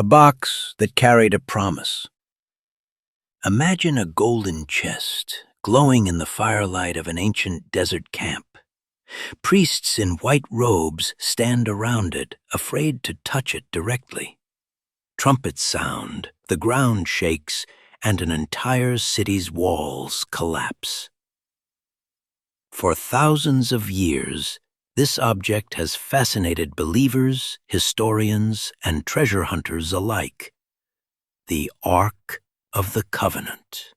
a box that carried a promise. Imagine a golden chest glowing in the firelight of an ancient desert camp. Priests in white robes stand around it, afraid to touch it directly. Trumpets sound, the ground shakes, and an entire city's walls collapse. For thousands of years, this object has fascinated believers, historians, and treasure hunters alike. The Ark of the Covenant.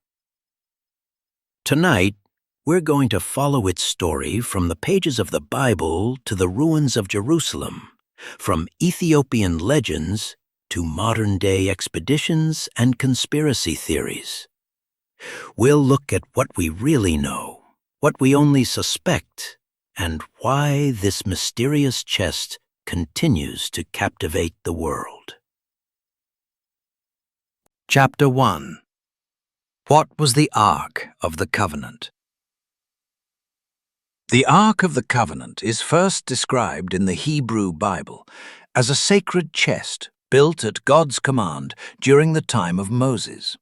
Tonight, we're going to follow its story from the pages of the Bible to the ruins of Jerusalem, from Ethiopian legends to modern-day expeditions and conspiracy theories. We'll look at what we really know, what we only suspect, and why this mysterious chest continues to captivate the world. Chapter 1. What was the Ark of the Covenant? The Ark of the Covenant is first described in the Hebrew Bible as a sacred chest built at God's command during the time of Moses.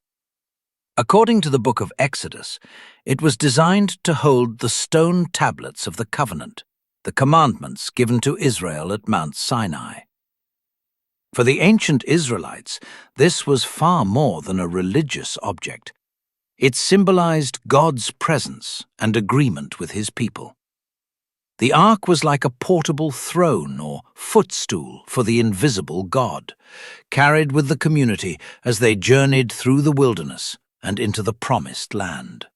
According to the book of Exodus, it was designed to hold the stone tablets of the covenant, the commandments given to Israel at Mount Sinai. For the ancient Israelites, this was far more than a religious object. It symbolized God's presence and agreement with his people. The ark was like a portable throne or footstool for the invisible God, carried with the community as they journeyed through the wilderness and into the promised land.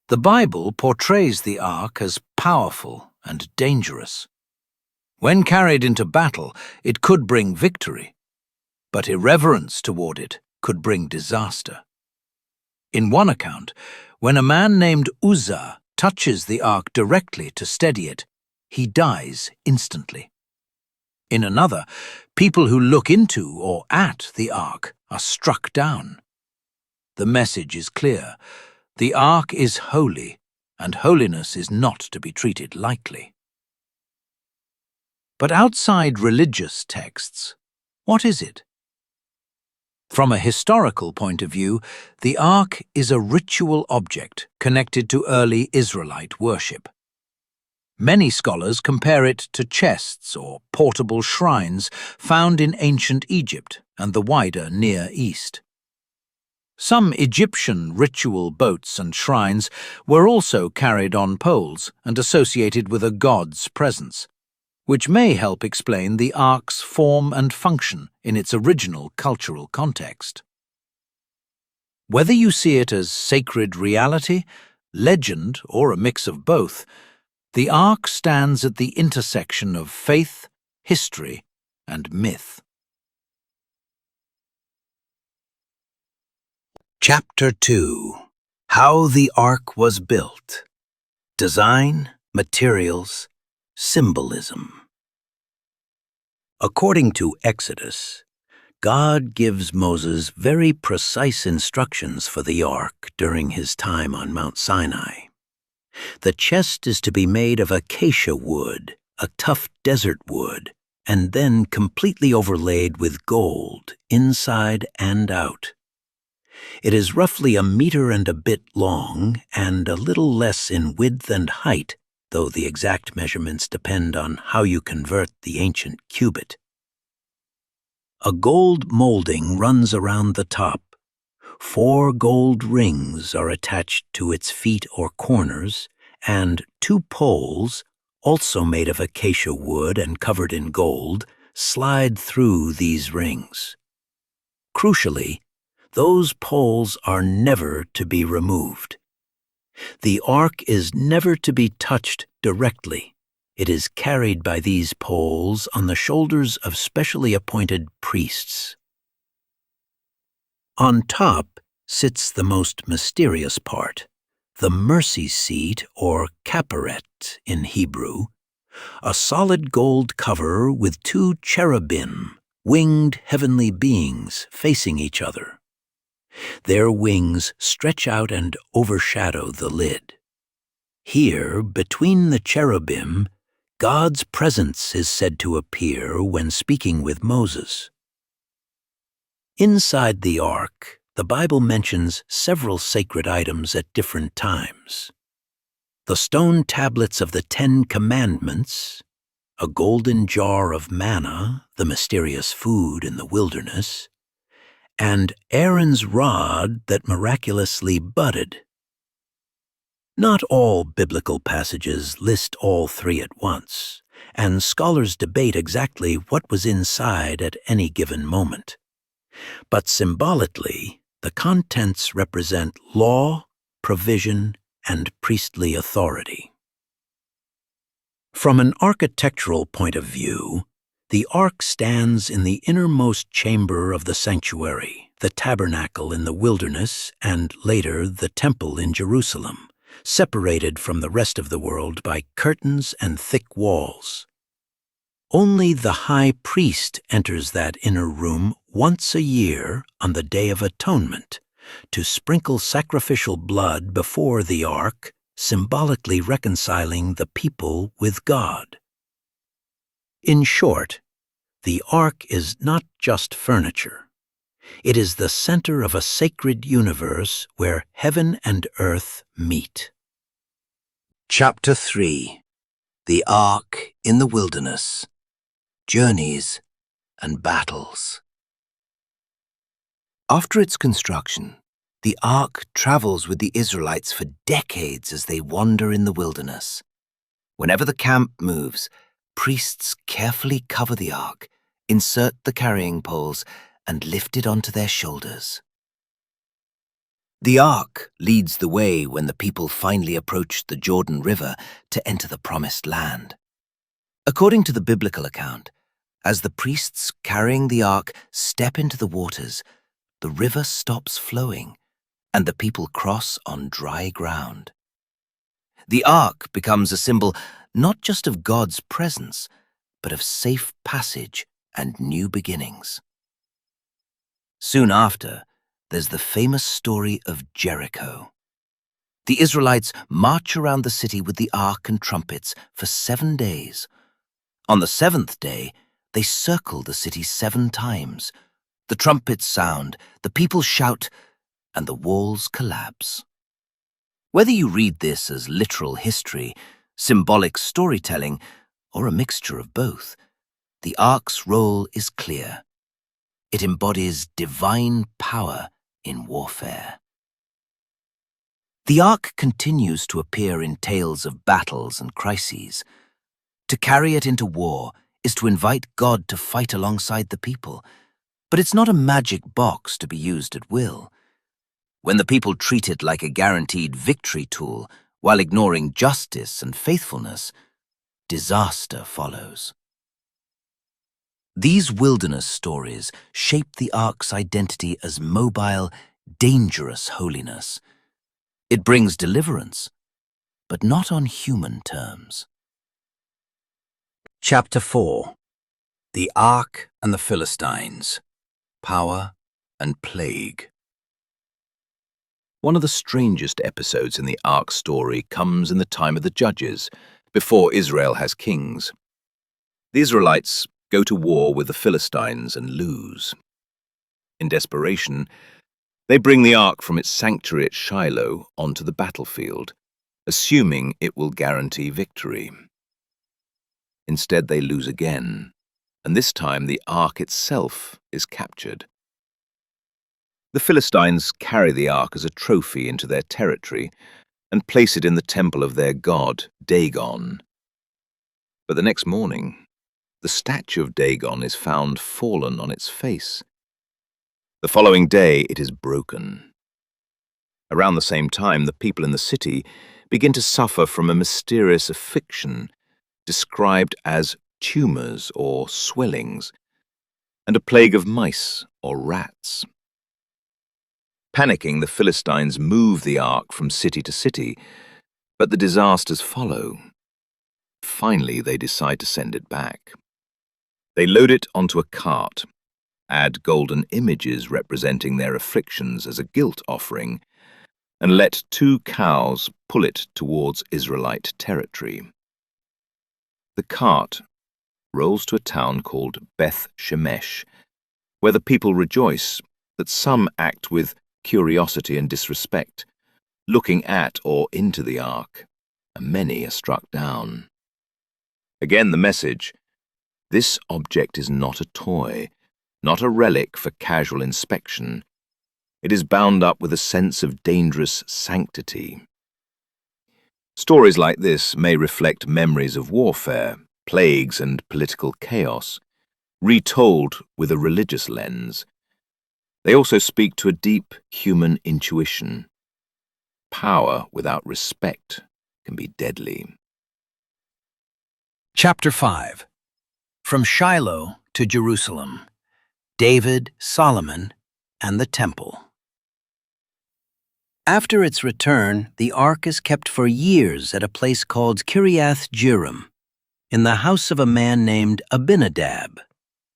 The Bible portrays the ark as powerful and dangerous. When carried into battle, it could bring victory, but irreverence toward it could bring disaster. In one account, when a man named Uzzah touches the ark directly to steady it, he dies instantly. In another, people who look into or at the ark are struck down. The message is clear. The ark is holy, and holiness is not to be treated lightly. But outside religious texts, what is it? From a historical point of view, the ark is a ritual object connected to early Israelite worship. Many scholars compare it to chests or portable shrines found in ancient Egypt and the wider Near East. Some Egyptian ritual boats and shrines were also carried on poles and associated with a god's presence, which may help explain the ark's form and function in its original cultural context. Whether you see it as sacred reality, legend, or a mix of both, the ark stands at the intersection of faith, history, and myth. Chapter 2. How the Ark was built. Design, materials, symbolism. According to Exodus, God gives Moses very precise instructions for the Ark during his time on Mount Sinai. The chest is to be made of acacia wood, a tough desert wood, and then completely overlaid with gold, inside and out. It is roughly 1 meter and a bit long and a little less in width and height, though the exact measurements depend on how you convert the ancient cubit. A gold molding runs around the top. 4 gold rings are attached to its feet or corners, and 2 poles, also made of acacia wood and covered in gold, slide through these rings. Crucially, those poles are never to be removed. The ark is never to be touched directly. It is carried by these poles on the shoulders of specially appointed priests. On top sits the most mysterious part, the mercy seat or kaperet in Hebrew, a solid gold cover with 2 cherubim, winged heavenly beings facing each other. Their wings stretch out and overshadow the lid. Here, between the cherubim, God's presence is said to appear when speaking with Moses, Inside the ark, the Bible mentions several sacred items at different times. The stone tablets of the 10 Commandments, a golden jar of manna, the mysterious food in the wilderness, and Aaron's rod that miraculously budded. Not all biblical passages list all three at once, and scholars debate exactly what was inside at any given moment. But symbolically, the contents represent law, provision, and priestly authority. From an architectural point of view, the ark stands in the innermost chamber of the sanctuary, the tabernacle in the wilderness, and later the temple in Jerusalem, separated from the rest of the world by curtains and thick walls. Only the high priest enters that inner room once a year on the Day of Atonement to sprinkle sacrificial blood before the ark, symbolically reconciling the people with God. In short, the ark is not just furniture. It is the center of a sacred universe where heaven and earth meet. Chapter 3. The Ark in the Wilderness. Journeys and Battles. After its construction, the Ark travels with the Israelites for decades as they wander in the wilderness. Whenever the camp moves, priests carefully cover the Ark, insert the carrying poles, and lift it onto their shoulders. The Ark leads the way when the people finally approach the Jordan River to enter the Promised Land. According to the biblical account, as the priests carrying the Ark step into the waters, the river stops flowing, and the people cross on dry ground. The Ark becomes a symbol not just of God's presence, but of safe passage and new beginnings. Soon after, there's the famous story of Jericho. The Israelites march around the city with the Ark and trumpets for 7 days. On the 7th day, they circle the city 7 times. The trumpets sound, the people shout, and the walls collapse. Whether you read this as literal history, symbolic storytelling, or a mixture of both, the Ark's role is clear. It embodies divine power in warfare. The Ark continues to appear in tales of battles and crises. To carry it into war is to invite God to fight alongside the people, but it's not a magic box to be used at will. When the people treat it like a guaranteed victory tool while ignoring justice and faithfulness, disaster follows. These wilderness stories shape the Ark's identity as mobile, dangerous holiness. It brings deliverance, but not on human terms. Chapter 4. The Ark and the Philistines. Power and Plague. One of the strangest episodes in the Ark story comes in the time of the Judges, before Israel has kings. The Israelites go to war with the Philistines and lose. In desperation, they bring the Ark from its sanctuary at Shiloh onto the battlefield, assuming it will guarantee victory. Instead, they lose again, and this time the Ark itself is captured. The Philistines carry the Ark as a trophy into their territory and place it in the temple of their god, Dagon. But the next morning, the statue of Dagon is found fallen on its face. The following day, it is broken. Around the same time, the people in the city begin to suffer from a mysterious affliction described as tumors or swellings, and a plague of mice or rats. Panicking, the Philistines move the Ark from city to city, but the disasters follow. Finally, they decide to send it back. They load it onto a cart, add golden images representing their afflictions as a guilt offering, and let 2 cows pull it towards Israelite territory. The cart rolls to a town called Beth Shemesh, where the people rejoice that some act with curiosity and disrespect, looking at or into the ark, and many are struck down. Again the message: this object is not a toy, not a relic for casual inspection. It is bound up with a sense of dangerous sanctity. Stories like this may reflect memories of warfare, plagues, and political chaos, retold with a religious lens. They also speak to a deep human intuition. Power without respect can be deadly. Chapter 5. From Shiloh to Jerusalem. David, Solomon, and the Temple. After its return, the ark is kept for years at a place called Kiriath Jearim, in the house of a man named Abinadab.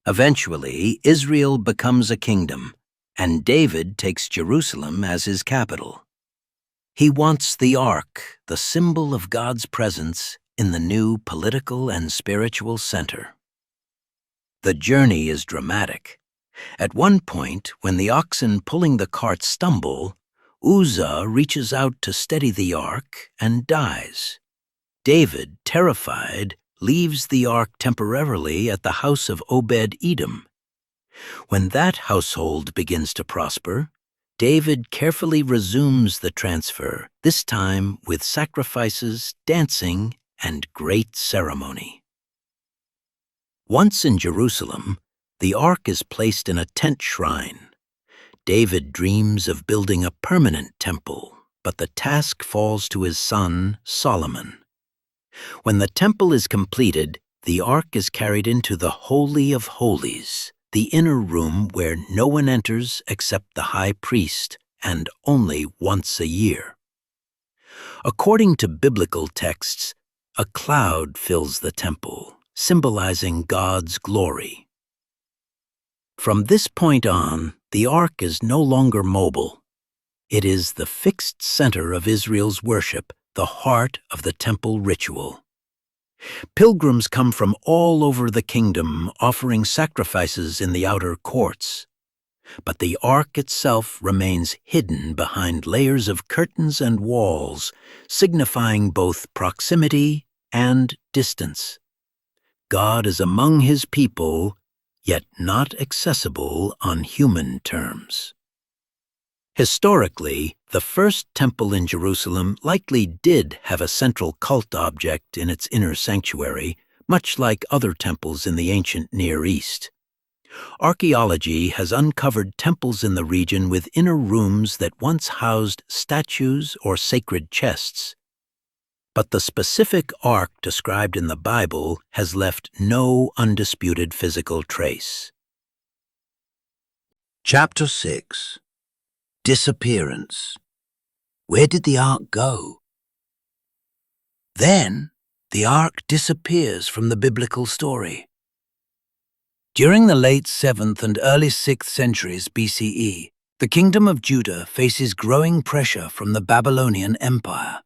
Eventually, Israel becomes a kingdom, and David takes Jerusalem as his capital. He wants the ark, the symbol of God's presence, in the new political and spiritual center. The journey is dramatic. At one point, when the oxen pulling the cart stumble, Uzzah reaches out to steady the ark and dies. David, terrified, leaves the ark temporarily at the house of Obed-Edom. When that household begins to prosper, David carefully resumes the transfer, this time with sacrifices, dancing, and great ceremony. Once in Jerusalem, the ark is placed in a tent shrine. David dreams of building a permanent temple, but the task falls to his son, Solomon. When the temple is completed, the ark is carried into the Holy of Holies, the inner room where no one enters except the high priest, and only once a year. According to biblical texts, a cloud fills the temple, symbolizing God's glory. From this point on, the ark is no longer mobile. It is the fixed center of Israel's worship, the heart of the temple ritual. Pilgrims come from all over the kingdom, offering sacrifices in the outer courts. But the ark itself remains hidden behind layers of curtains and walls, signifying both proximity and distance. God is among his people, yet not accessible on human terms. Historically, the first temple in Jerusalem likely did have a central cult object in its inner sanctuary, much like other temples in the ancient Near East. Archaeology has uncovered temples in the region with inner rooms that once housed statues or sacred chests. But the specific ark described in the Bible has left no undisputed physical trace. Chapter 6. Disappearance. Where did the ark go? Then, the ark disappears from the biblical story. During the late 7th and early 6th centuries BCE, the kingdom of Judah faces growing pressure from the Babylonian Empire.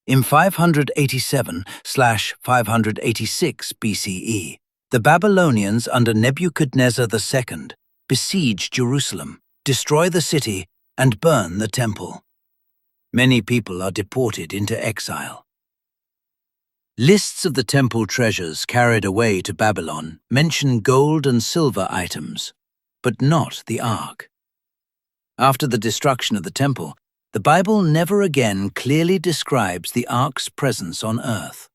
In 587/586 BCE, the Babylonians under Nebuchadnezzar II besiege Jerusalem, destroy the city, and burn the temple. Many people are deported into exile. Lists of the temple treasures carried away to Babylon mention gold and silver items, but not the ark. After the destruction of the temple, the Bible never again clearly describes the ark's presence on earth.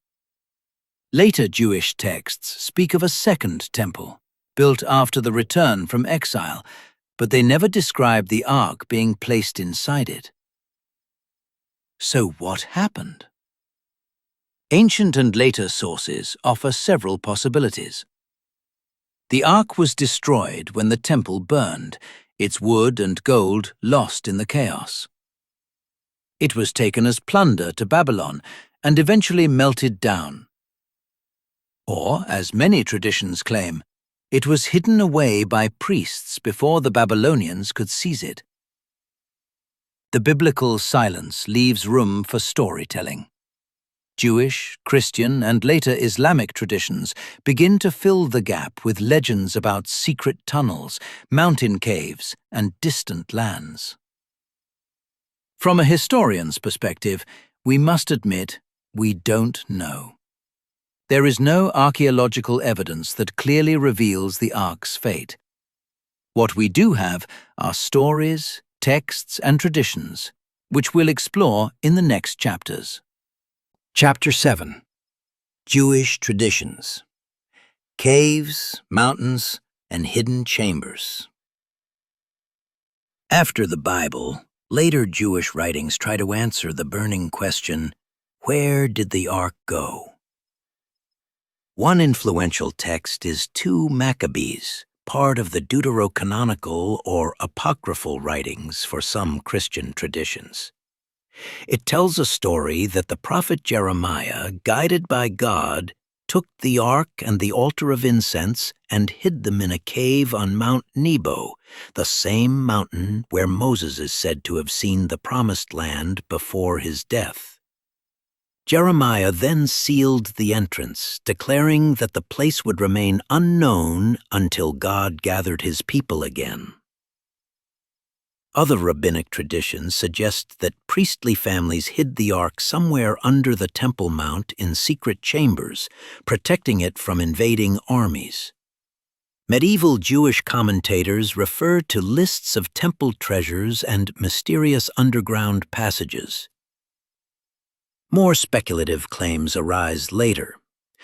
Later Jewish texts speak of a second temple, built after the return from exile, but they never describe the ark being placed inside it. So what happened? Ancient and later sources offer several possibilities. The ark was destroyed when the temple burned, its wood and gold lost in the chaos. It was taken as plunder to Babylon and eventually melted down. Or, as many traditions claim, it was hidden away by priests before the Babylonians could seize it. The biblical silence leaves room for storytelling. Jewish, Christian, and later Islamic traditions begin to fill the gap with legends about secret tunnels, mountain caves, and distant lands. From a historian's perspective, we must admit we don't know. There is no archaeological evidence that clearly reveals the Ark's fate. What we do have are stories, texts, and traditions, which we'll explore in the next chapters. Chapter 7. Jewish Traditions. Caves, Mountains, and Hidden Chambers. After the Bible, later Jewish writings try to answer the burning question, where did the Ark go? One influential text is 2 Maccabees, part of the deuterocanonical or apocryphal writings for some Christian traditions. It tells a story that the prophet Jeremiah, guided by God, took the ark and the altar of incense and hid them in a cave on Mount Nebo, the same mountain where Moses is said to have seen the promised land before his death. Jeremiah then sealed the entrance, declaring that the place would remain unknown until God gathered his people again. Other rabbinic traditions suggest that priestly families hid the ark somewhere under the Temple Mount in secret chambers, protecting it from invading armies. Medieval Jewish commentators refer to lists of temple treasures and mysterious underground passages. More speculative claims arise later.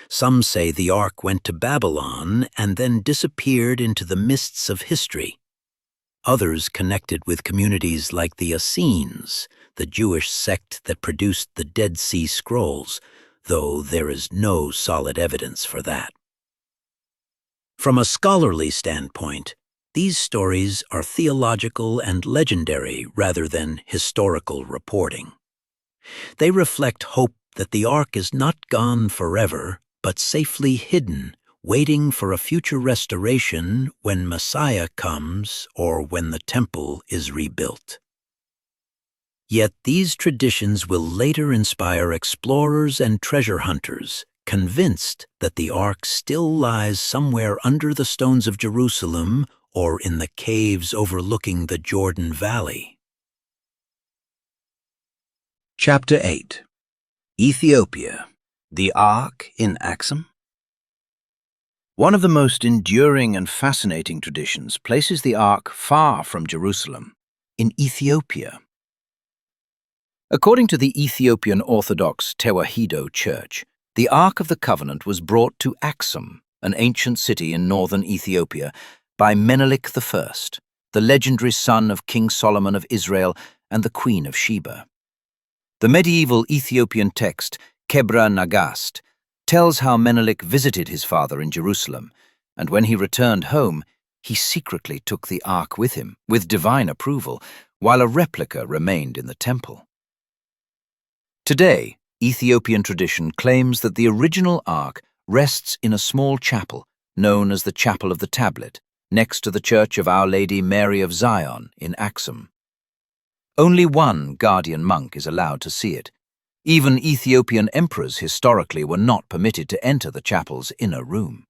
Some say the ark went to Babylon and then disappeared into the mists of history. Others connect it with communities like the Essenes, the Jewish sect that produced the Dead Sea Scrolls, though there is no solid evidence for that. From a scholarly standpoint, these stories are theological and legendary rather than historical reporting. They reflect hope that the ark is not gone forever, but safely hidden, waiting for a future restoration when Messiah comes or when the temple is rebuilt. Yet these traditions will later inspire explorers and treasure hunters, convinced that the ark still lies somewhere under the stones of Jerusalem or in the caves overlooking the Jordan Valley. Chapter 8. Ethiopia. The Ark in Axum. One of the most enduring and fascinating traditions places the Ark far from Jerusalem, in Ethiopia. According to the Ethiopian Orthodox Tewahedo Church, the Ark of the Covenant was brought to Axum, an ancient city in northern Ethiopia, by Menelik I, the legendary son of King Solomon of Israel and the Queen of Sheba. The medieval Ethiopian text, Kebra Nagast, tells how Menelik visited his father in Jerusalem, and when he returned home, he secretly took the ark with him, with divine approval, while a replica remained in the temple. Today, Ethiopian tradition claims that the original ark rests in a small chapel, known as the Chapel of the Tablet, next to the Church of Our Lady Mary of Zion in Axum. Only one guardian monk is allowed to see it. Even Ethiopian emperors historically were not permitted to enter the chapel's inner room.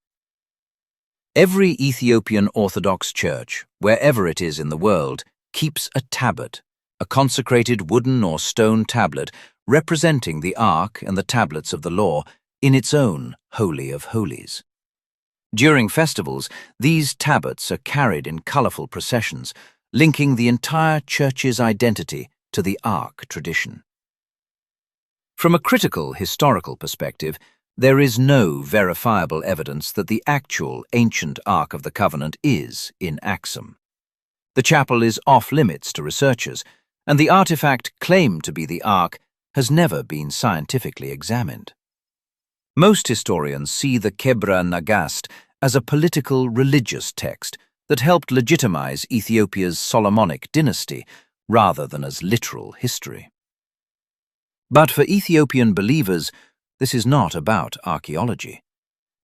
Every Ethiopian Orthodox church, wherever it is in the world, keeps a tablet, a consecrated wooden or stone tablet representing the Ark and the tablets of the law in its own Holy of Holies. During festivals, these tablets are carried in colorful processions, linking the entire church's identity to the Ark tradition. From a critical historical perspective, there is no verifiable evidence that the actual ancient Ark of the Covenant is in Axum. The chapel is off-limits to researchers, and the artifact claimed to be the Ark has never been scientifically examined. Most historians see the Kebra Nagast as a political religious text that helped legitimize Ethiopia's Solomonic dynasty rather than as literal history. But for Ethiopian believers, this is not about archaeology.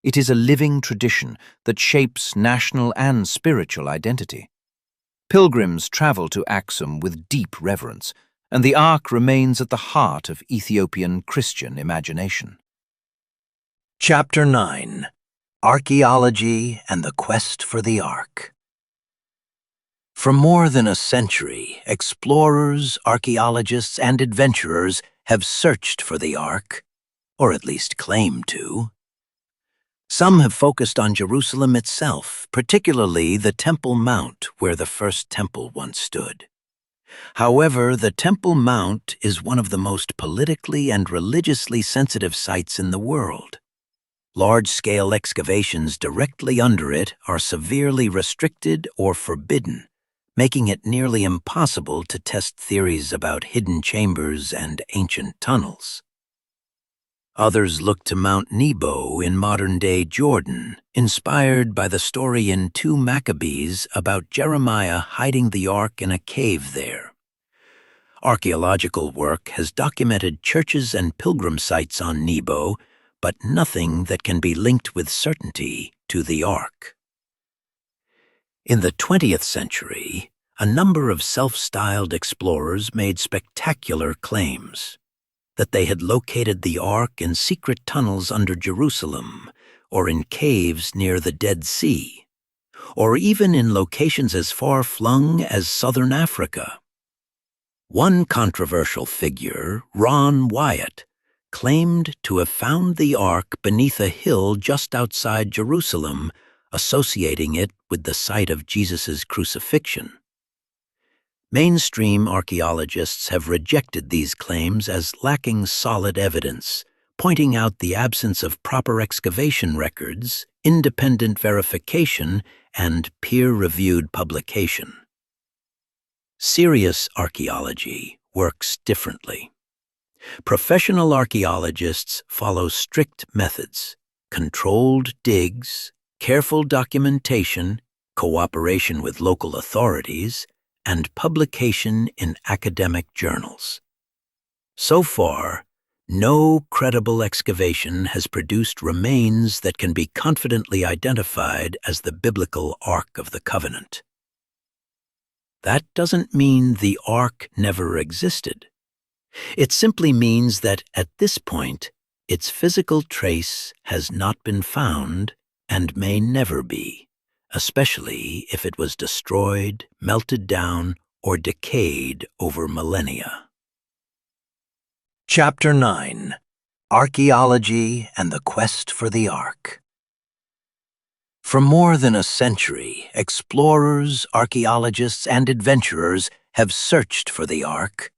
It is a living tradition that shapes national and spiritual identity. Pilgrims travel to Axum with deep reverence, and the Ark remains at the heart of Ethiopian Christian imagination. Chapter 9: Archaeology and the Quest for the Ark. For more than a century, explorers, archaeologists, and adventurers have searched for the Ark, or at least claimed to. Some have focused on Jerusalem itself, particularly the Temple Mount where the first temple once stood. However, the Temple Mount is one of the most politically and religiously sensitive sites in the world. Large-scale excavations directly under it are severely restricted or forbidden, making it nearly impossible to test theories about hidden chambers and ancient tunnels. Others look to Mount Nebo in modern-day Jordan, inspired by the story in 2 Maccabees about Jeremiah hiding the Ark in a cave there. Archaeological work has documented churches and pilgrim sites on Nebo, but nothing that can be linked with certainty to the Ark. In the 20th century, a number of self-styled explorers made spectacular claims that they had located the Ark in secret tunnels under Jerusalem, or in caves near the Dead Sea, or even in locations as far-flung as southern Africa. One controversial figure, Ron Wyatt, claimed to have found the Ark beneath a hill just outside Jerusalem, associating it with the site of Jesus' crucifixion. Mainstream archaeologists have rejected these claims as lacking solid evidence, pointing out the absence of proper excavation records, independent verification, and peer-reviewed publication. Serious archaeology works differently. Professional archaeologists follow strict methods: controlled digs, careful documentation, cooperation with local authorities, and publication in academic journals. So far, no credible excavation has produced remains that can be confidently identified as the biblical Ark of the Covenant. That doesn't mean the Ark never existed. It simply means that at this point, its physical trace has not been found and may never be, especially if it was destroyed, melted down, or decayed over millennia. Chapter 9: Archaeology and the Quest for the Ark. For more than a century, explorers, archaeologists, and adventurers have searched for the Ark,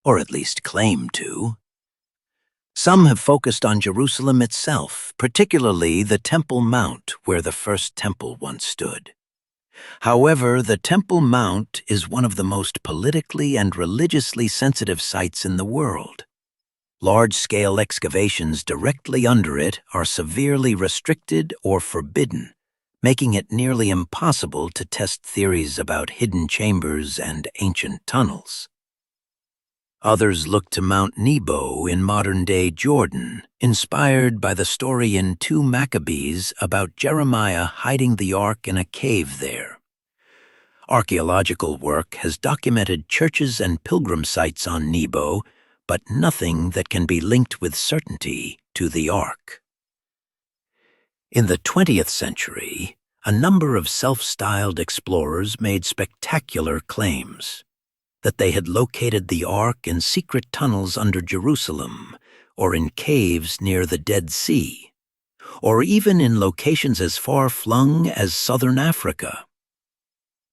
or at least claimed to. Some have focused on Jerusalem itself, particularly the Temple Mount where the first temple once stood. However, the Temple Mount is one of the most politically and religiously sensitive sites in the world. Large-scale excavations directly under it are severely restricted or forbidden, making it nearly impossible to test theories about hidden chambers and ancient tunnels. Others look to Mount Nebo in modern-day Jordan, inspired by the story in 2 Maccabees about Jeremiah hiding the Ark in a cave there. Archaeological work has documented churches and pilgrim sites on Nebo, but nothing that can be linked with certainty to the Ark. In the 20th century, a number of self-styled explorers made spectacular claims that they had located the Ark in secret tunnels under Jerusalem, or in caves near the Dead Sea, or even in locations as far-flung as southern Africa.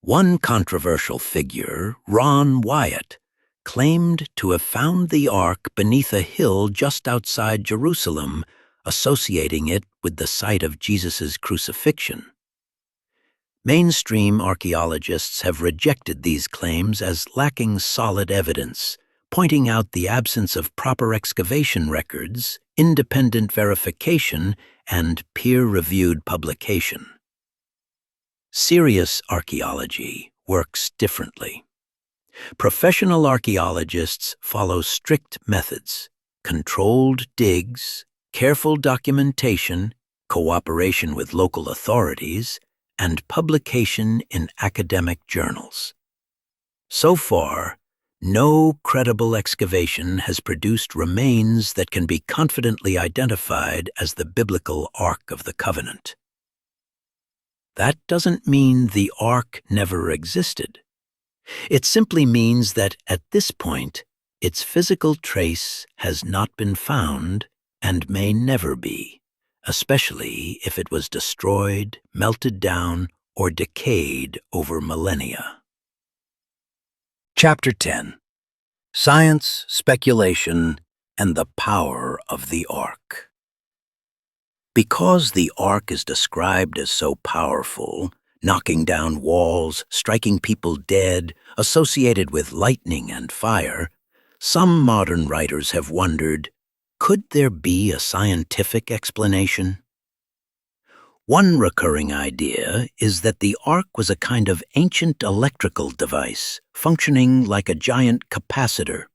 One controversial figure, Ron Wyatt, claimed to have found the Ark beneath a hill just outside Jerusalem, associating it with the site of Jesus' crucifixion. Mainstream archaeologists have rejected these claims as lacking solid evidence, pointing out the absence of proper excavation records, independent verification, and peer-reviewed publication. Serious archaeology works differently. Professional archaeologists follow strict methods: controlled digs, careful documentation, cooperation with local authorities, and publication in academic journals. So far, no credible excavation has produced remains that can be confidently identified as the biblical Ark of the Covenant. That doesn't mean the Ark never existed. It simply means that at this point, its physical trace has not been found and may never be, especially if it was destroyed, melted down, or decayed over millennia. Chapter 10. Science, Speculation, and the Power of the Ark. Because the Ark is described as so powerful, knocking down walls, striking people dead, associated with lightning and fire, some modern writers have wondered, could there be a scientific explanation? One recurring idea is that the Ark was a kind of ancient electrical device, functioning like a giant capacitor.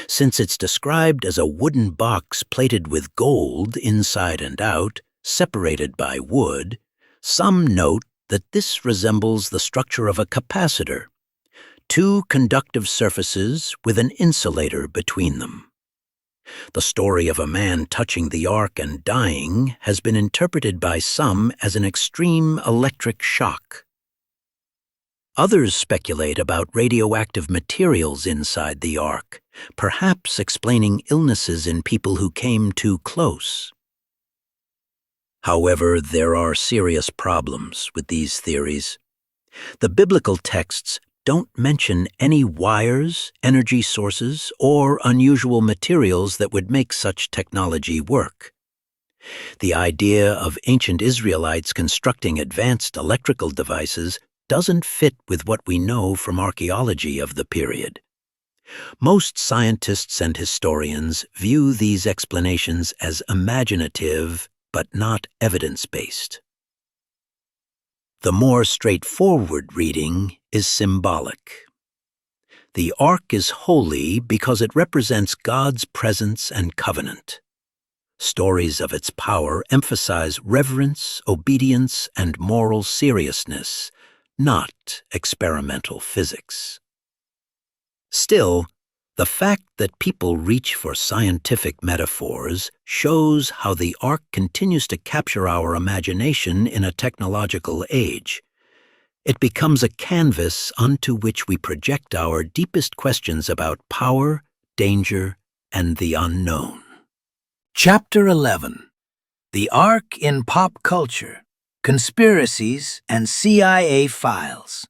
Since it's described as a wooden box plated with gold inside and out, separated by wood, some note that this resembles the structure of a capacitor, two conductive surfaces with an insulator between them. The story of a man touching the Ark and dying has been interpreted by some as an extreme electric shock. Others speculate about radioactive materials inside the Ark, perhaps explaining illnesses in people who came too close. However, there are serious problems with these theories. The biblical texts don't mention any wires, energy sources, or unusual materials that would make such technology work. The idea of ancient Israelites constructing advanced electrical devices doesn't fit with what we know from archaeology of the period. Most scientists and historians view these explanations as imaginative but not evidence-based. The more straightforward reading is symbolic. The Ark is holy because it represents God's presence and covenant. Stories of its power emphasize reverence, obedience, and moral seriousness, not experimental physics. Still, the fact that people reach for scientific metaphors shows how the Ark continues to capture our imagination in a technological age. It becomes a canvas onto which we project our deepest questions about power, danger, and the unknown. Chapter 11. The Ark in Pop Culture, Conspiracies and CIA Files.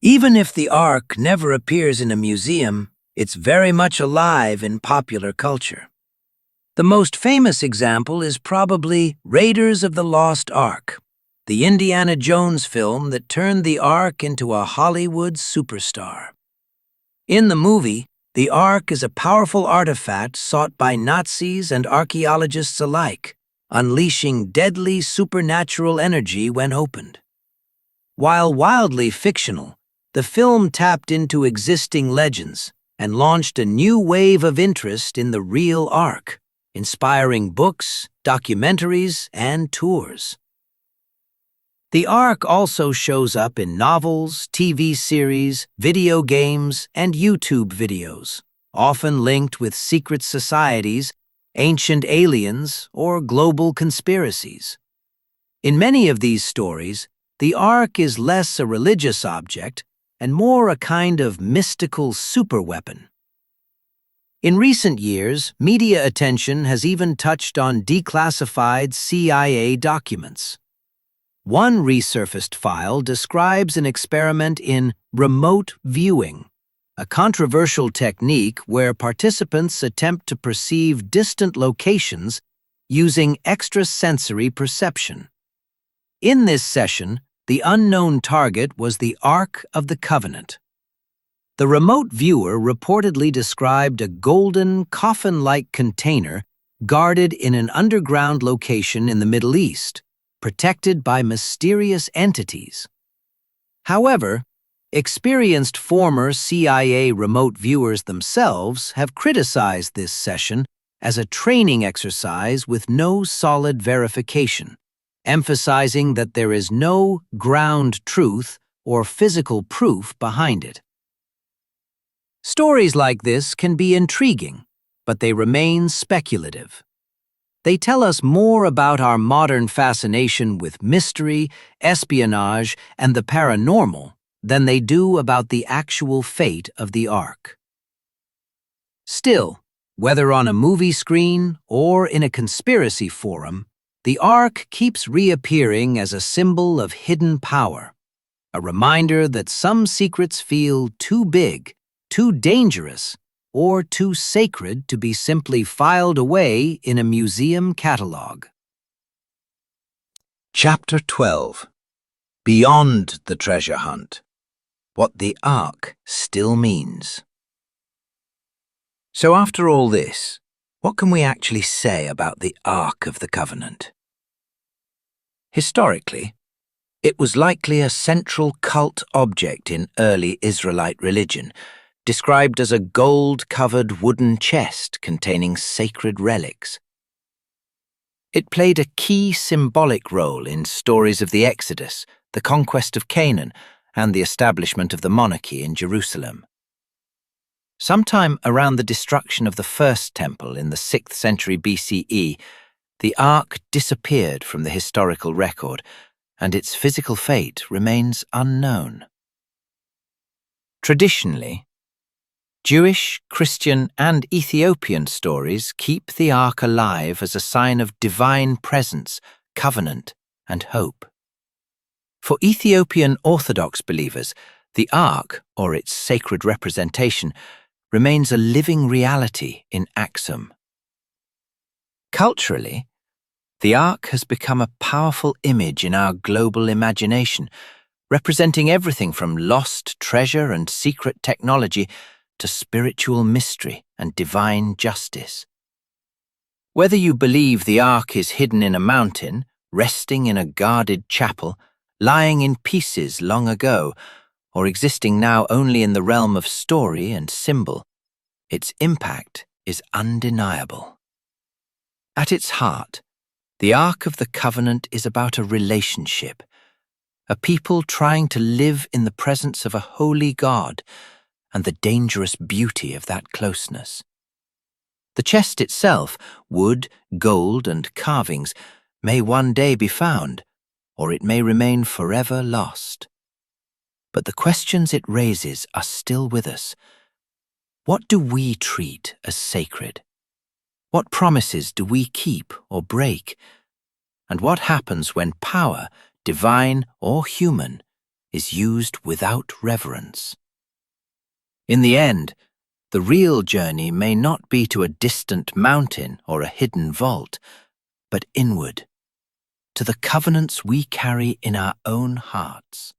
Even if the Ark never appears in a museum, it's very much alive in popular culture. The most famous example is probably Raiders of the Lost Ark, the Indiana Jones film that turned the Ark into a Hollywood superstar. In the movie, the Ark is a powerful artifact sought by Nazis and archaeologists alike, unleashing deadly supernatural energy when opened. While wildly fictional, the film tapped into existing legends and launched a new wave of interest in the real Ark, inspiring books, documentaries, and tours. The Ark also shows up in novels, TV series, video games, and YouTube videos, often linked with secret societies, ancient aliens, or global conspiracies. In many of these stories, the Ark is less a religious object and more a kind of mystical superweapon. In recent years, media attention has even touched on declassified CIA documents. One resurfaced file describes an experiment in remote viewing, a controversial technique where participants attempt to perceive distant locations using extrasensory perception. In this session, the unknown target was the Ark of the Covenant. The remote viewer reportedly described a golden, coffin-like container guarded in an underground location in the Middle East, protected by mysterious entities. However, experienced former CIA remote viewers themselves have criticized this session as a training exercise with no solid verification, emphasizing that there is no ground truth or physical proof behind it. Stories like this can be intriguing, but they remain speculative. They tell us more about our modern fascination with mystery, espionage, and the paranormal than they do about the actual fate of the Ark. Still, whether on a movie screen or in a conspiracy forum, the Ark keeps reappearing as a symbol of hidden power, a reminder that some secrets feel too big, too dangerous, or too sacred to be simply filed away in a museum catalog. Chapter 12. Beyond the Treasure Hunt. What the Ark Still Means. So after all this, what can we actually say about the Ark of the Covenant? Historically, it was likely a central cult object in early Israelite religion, described as a gold-covered wooden chest containing sacred relics. It played a key symbolic role in stories of the Exodus, the conquest of Canaan, and the establishment of the monarchy in Jerusalem. Sometime around the destruction of the First Temple in the 6th century BCE, the Ark disappeared from the historical record, and its physical fate remains unknown. Traditionally, Jewish, Christian, and Ethiopian stories keep the Ark alive as a sign of divine presence, covenant, and hope. For Ethiopian Orthodox believers, the Ark, or its sacred representation, remains a living reality in Axum. Culturally, the Ark has become a powerful image in our global imagination, representing everything from lost treasure and secret technology to spiritual mystery and divine justice. Whether you believe the Ark is hidden in a mountain, resting in a guarded chapel, lying in pieces long ago, or existing now only in the realm of story and symbol, its impact is undeniable. At its heart, the Ark of the Covenant is about a relationship, a people trying to live in the presence of a holy God and the dangerous beauty of that closeness. The chest itself, wood, gold, and carvings, may one day be found, or it may remain forever lost. But the questions it raises are still with us. What do we treat as sacred? What promises do we keep or break? And what happens when power, divine or human, is used without reverence? In the end, the real journey may not be to a distant mountain or a hidden vault, but inward, to the covenants we carry in our own hearts.